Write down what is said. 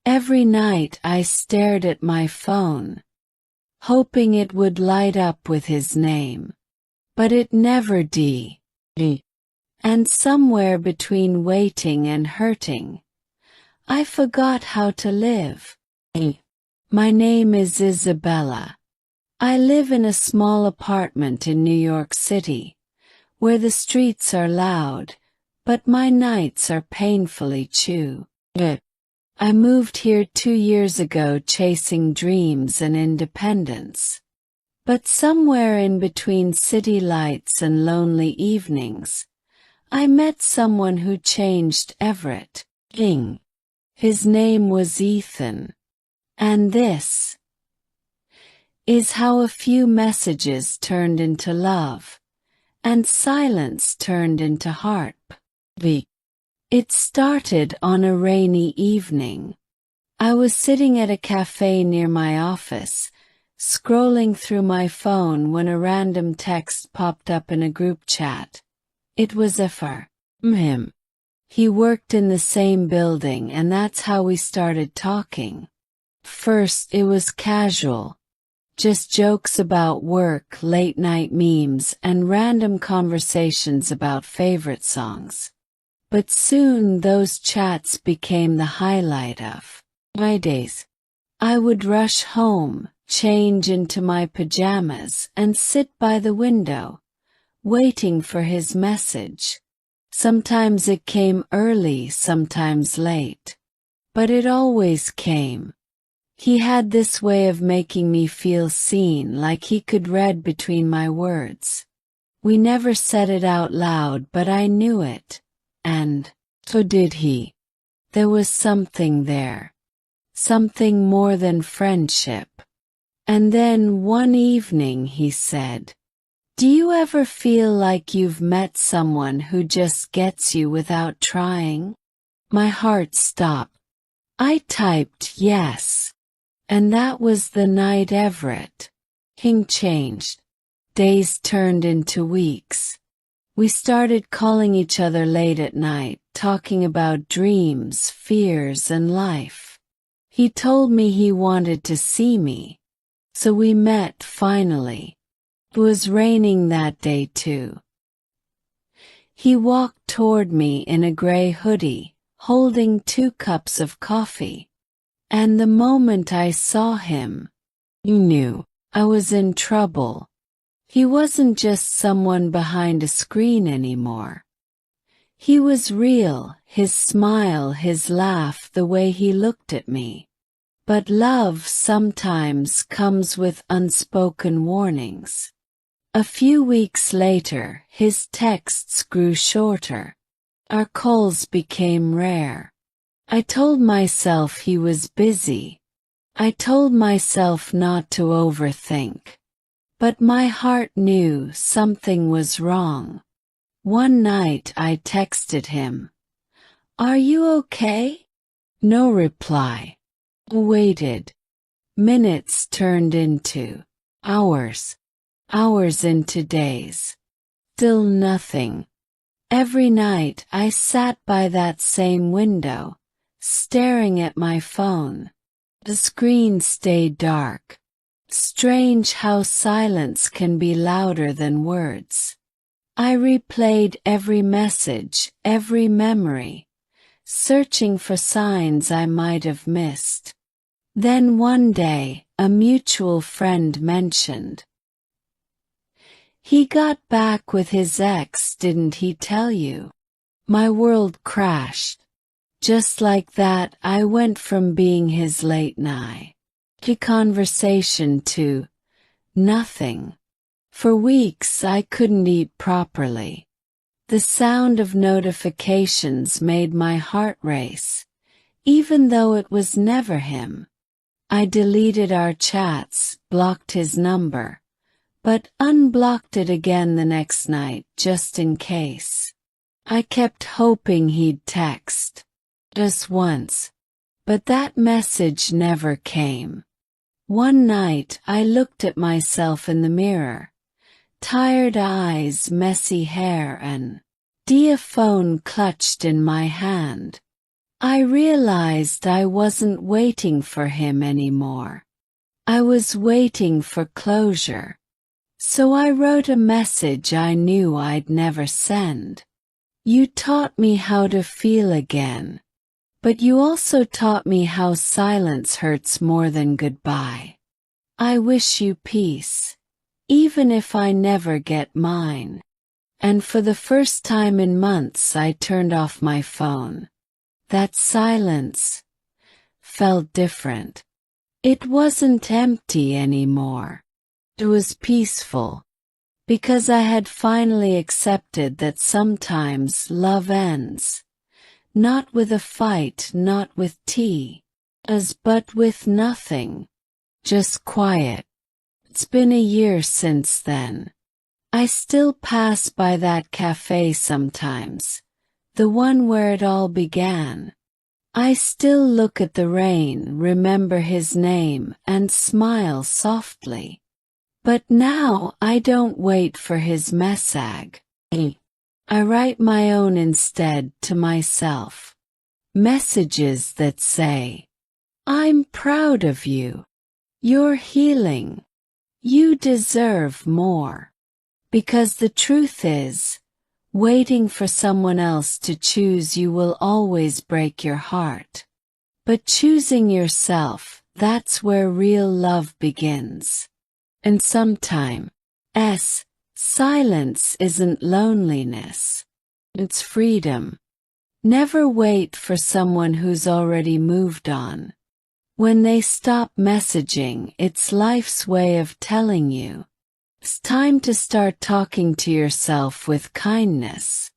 Every night I stared at my phone, hoping it would light up with his name. But it never did. And somewhere between waiting and hurting, I forgot how to live. My name is Isabella. I live in a small apartment in New York City, where the streets are loud, but my nights are painfully chill. I moved here 2 years ago chasing dreams and independence. But somewhere in between city lights and lonely evenings, I met someone who changed everything. His name was Ethan. And this is how a few messages turned into love, and silence turned into heartbeat. It started on a rainy evening. I was sitting at a cafe near my office, scrolling through my phone when a random text popped up in a group chat. It was for him. He worked in the same building, and that's how we started talking. First it was casual, just jokes about work, late-night memes, and random conversations about favorite songs. But soon those chats became the highlight of my days. I would rush home, change into my pajamas, and sit by the window, waiting for his message. Sometimes it came early, sometimes late. But it always came. He had this way of making me feel seen, like he could read between my words. We never said it out loud, but I knew it. And so did he. There was something there. Something more than friendship. And then one evening he said, "Do you ever feel like you've met someone who just gets you without trying?" My heart stopped. I typed yes. And that was the night everything changed. Days turned into weeks. We started calling each other late at night, talking about dreams, fears, and life. He told me he wanted to see me. So we met finally. It was raining that day too. He walked toward me in a gray hoodie, holding 2 cups of coffee. And the moment I saw him, I knew I was in trouble. He wasn't just someone behind a screen anymore. He was real, his smile, his laugh, the way he looked at me. But love sometimes comes with unspoken warnings. A few weeks later, his texts grew shorter. Our calls became rare. I told myself he was busy. I told myself not to overthink. But my heart knew something was wrong. One night I texted him, "Are you okay?" No reply. I waited. Minutes turned into hours. Hours into days. Still nothing. Every night I sat by that same window, staring at my phone. The screen stayed dark. Strange how silence can be louder than words. I replayed every message, every memory, searching for signs I might have missed. Then one day, a mutual friend mentioned, "He got back with his ex, didn't he tell you?" My world crashed. Just like that, I went from being his late night conversation to nothing. For weeks I couldn't eat properly. The sound of notifications made my heart race, even though it was never him. I deleted our chats, blocked his number, but unblocked it again the next night, just in case. I kept hoping he'd text. Just once. But that message never came. One night I looked at myself in the mirror. Tired eyes, messy hair, and a phone clutched in my hand. I realized I wasn't waiting for him anymore. I was waiting for closure. So I wrote a message I knew I'd never send. You taught me how to feel again. But you also taught me how silence hurts more than goodbye. I wish you peace, even if I never get mine. And for the first time in months I turned off my phone. That silence felt different. It wasn't empty anymore. It was peaceful, because I had finally accepted that sometimes love ends. Not with a fight, not with tea, but with nothing. Just quiet. It's been a year since then. I still pass by that cafe sometimes, the one where it all began. I still look at the rain, remember his name, and smile softly. But now I don't wait for his message. I write my own instead to myself. Messages that say, I'm proud of you. You're healing. You deserve more. Because the truth is, waiting for someone else to choose you will always break your heart. But choosing yourself, that's where real love begins. And sometimes, silence isn't loneliness. It's freedom. Never wait for someone who's already moved on. When they stop messaging, it's life's way of telling you. It's time to start talking to yourself with kindness.